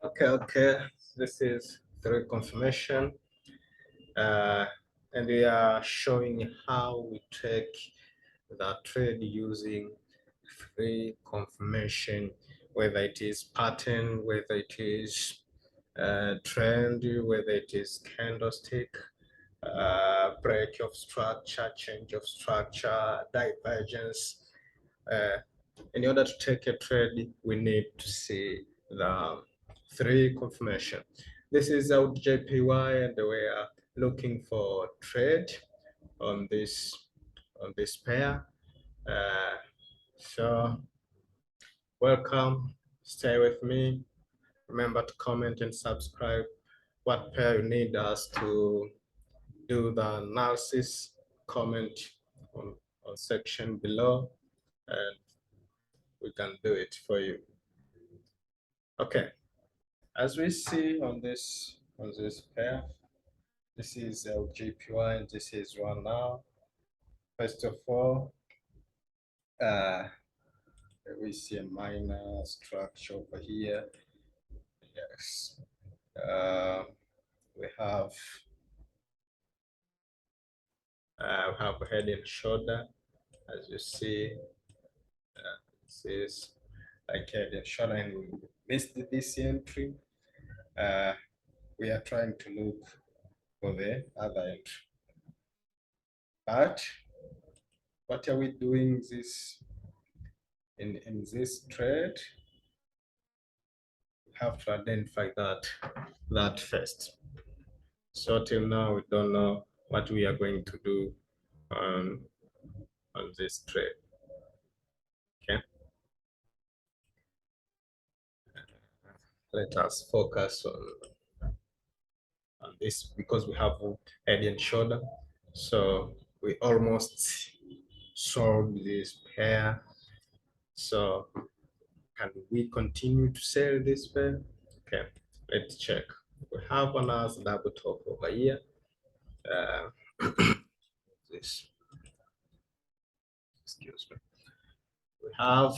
Okay. This is the confirmation, and we are showing how we take the trade using free confirmation, whether it is pattern, whether it is trend, whether it is candlestick, break of structure, change of structure, divergence. In order to take a trade, we need to see the three confirmation. This is AUDJPY, and we are looking for trade on this pair. So welcome, stay with me. Remember to comment and subscribe. What pair you need us to do the analysis, comment on section below, and we can do it for you. Okay, as we see on this pair, this is AUDJPY and this is one now. First of all, we see a minor structure over here. Yes, we have a head and shoulder, as you see. This is like head and shoulder, and we missed this entry. We are trying to look for the other entry, but what are we doing this in this trade? We have to identify that first. So till now we don't know what we are going to do on this trade. Okay, let us focus on this because we have head and shoulder. So we almost solved this pair. So can we continue to sell this pair? Okay, let's check. We have another double top over here. This, excuse me. We have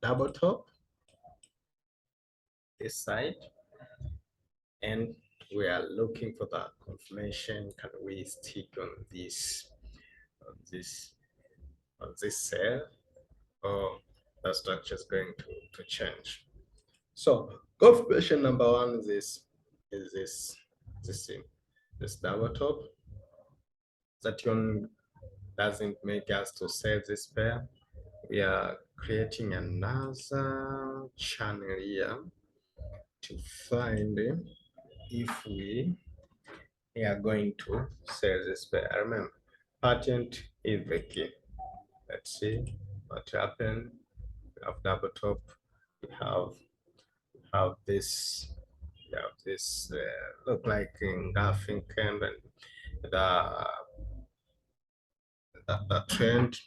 double top this side, and we are looking for that confirmation. Can we stick on this sell, or the structure is going to change? So confirmation number one is this double top. That one doesn't make us to sell this pair. We are creating another channel here to find if we are going to sell this pair. Remember, patent is the key. Let's see what happened. We have double top. We have this. We have this look like engulfing candle, and the trend,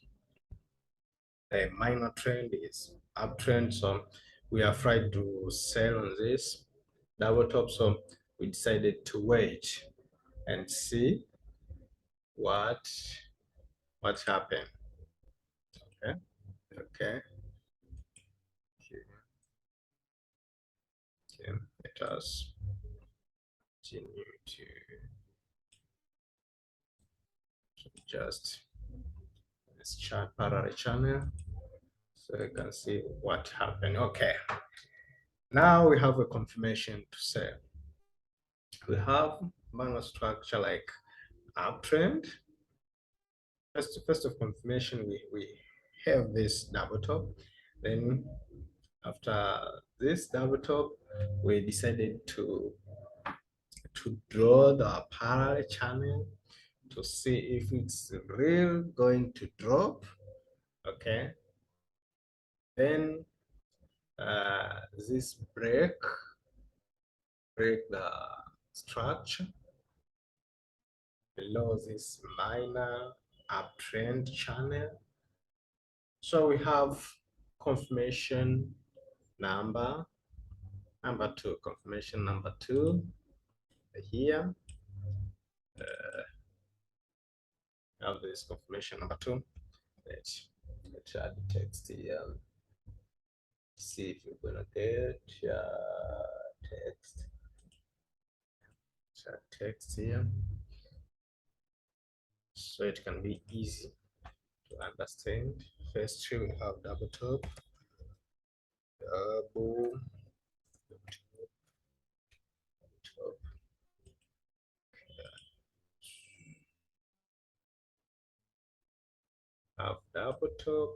a minor trend is uptrend. So we are afraid to sell on this double top. So we decided to wait and see what happened. Okay. Let us continue to adjust this chart parallel channel so you can see what happened. Okay, now we have a confirmation to say we have minor structure like uptrend. First of confirmation, we have this double top. Then after this double top, we decided to draw the parallel channel to see if it's really going to drop. Okay, then this break the structure below this minor uptrend channel. So we have confirmation number two, confirmation number two here. Have this confirmation number two. Let's add text here. See if you're gonna get text. Text here, so it can be easy to understand. First, we have double top, double top. Have double top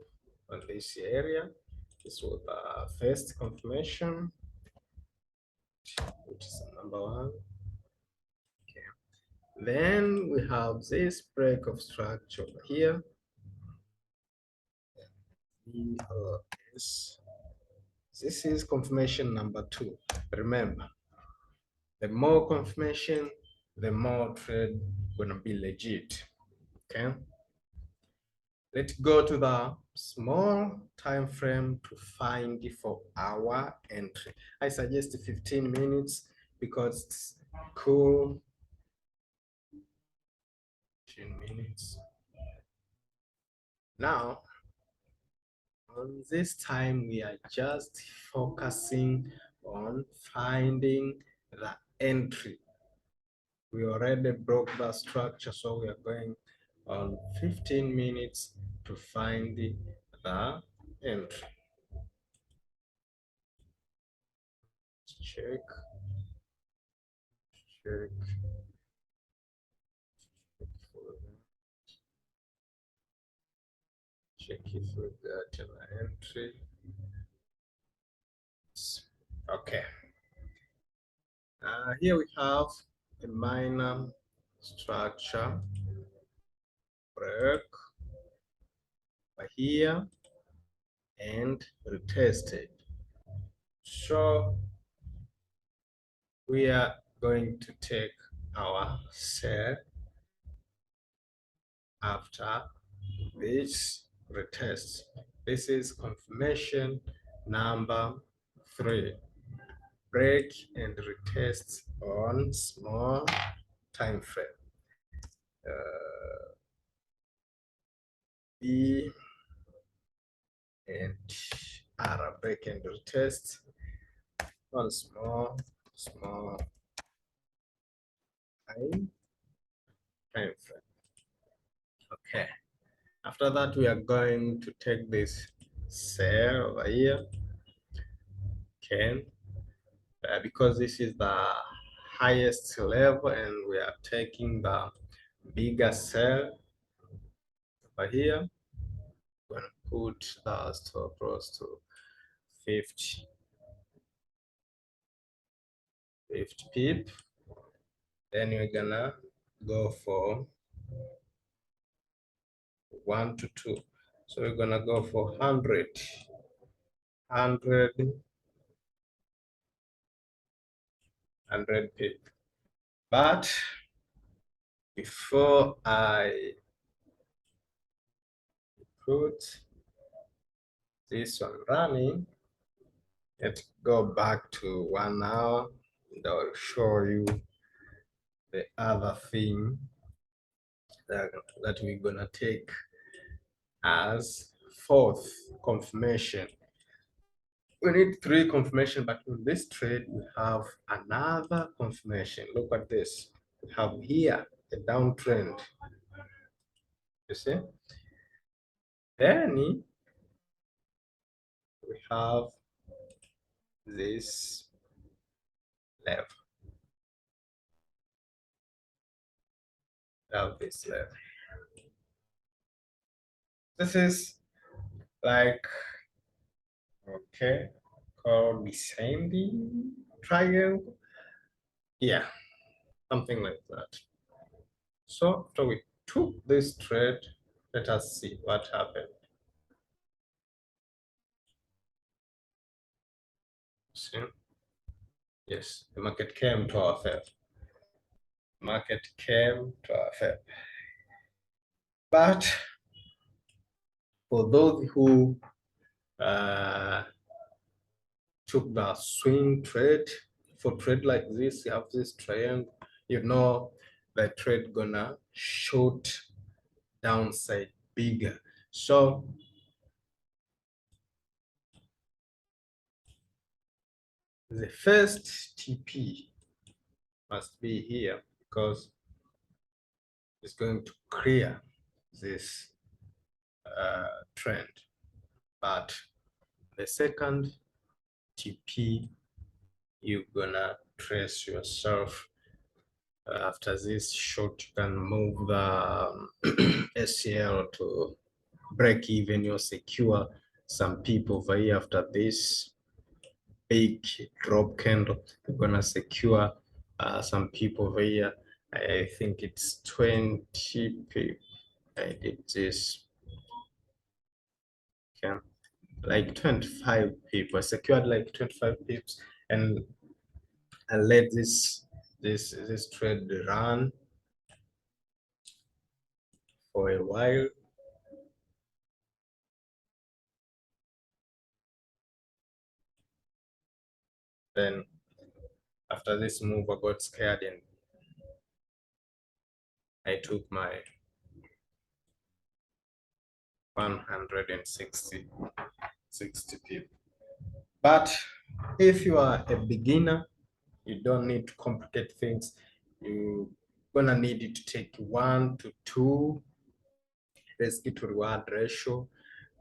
on this area. This was the first confirmation, which is number one. Okay. Then we have this break of structure over here. This is confirmation number two. Remember, the more confirmation, the more trade gonna be legit. Okay. Let's go to the small time frame to find for our entry. I suggest 15 minutes because it's cool. 15 minutes. Now, on this time, we are just focusing on finding the entry. We already broke the structure, so we are going on 15 minutes to find the entry. Check. Check if we got an entry. Okay. Here we have a minor structure break by here and retested. So we are going to take our sell after this retest. This is confirmation number 3. Break and retest on small time frame. B and R, break and retest on small time frame. Okay. After that, we are going to take this cell over here. Okay. Because this is the highest level and we are taking the bigger cell over here. We're going to put the stop loss to 50 pip. Then we're gonna go for 1 to 2. So we're gonna go for 100 pip. But before I put this one running, let's go back to 1 hour and I'll show you the other thing that we're gonna take as fourth confirmation. We need 3 confirmation, but in this trade we have another confirmation. Look at this. We have here a downtrend. You see? Then we have this level. This level. This is like, okay, called descending triangle. Yeah, something like that. So after we took this trade, let us see what happened. See? Yes, the market came to our favor. Market came to our favor. But for those who took the swing trade, for trade like this, you have this triangle, you know the trade gonna shoot downside bigger. So the first TP must be here because it's going to clear this trend. But the second TP, you're gonna trace yourself. After this short, you can move the SCL to break even. You'll secure some people over here. After this big drop candle, you're gonna secure some people over here. I think it's 20 people. I did this. Okay, like 25 people. I secured like 25 pips, and I let this trade run for a while. Then after this move, I got scared and I took my 160 people. But if you are a beginner, you don't need to complicate things. You're gonna need it to take 1 to 2 risk to reward ratio.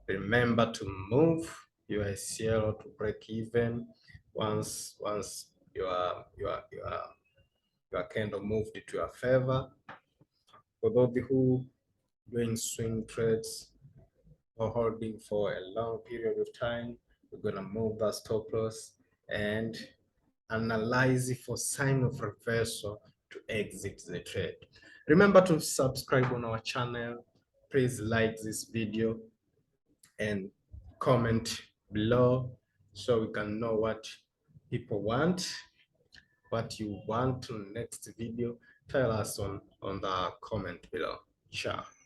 Remember to move your SCL to break even once your candle moved to your favor. For those who doing swing trades or holding for a long period of time, we're gonna move that stop loss and analyze for sign of reversal to exit the trade. Remember to subscribe on our channel. Please like this video and comment below so we can know what people want, what you want to next video. Tell us on the comment below. Ciao.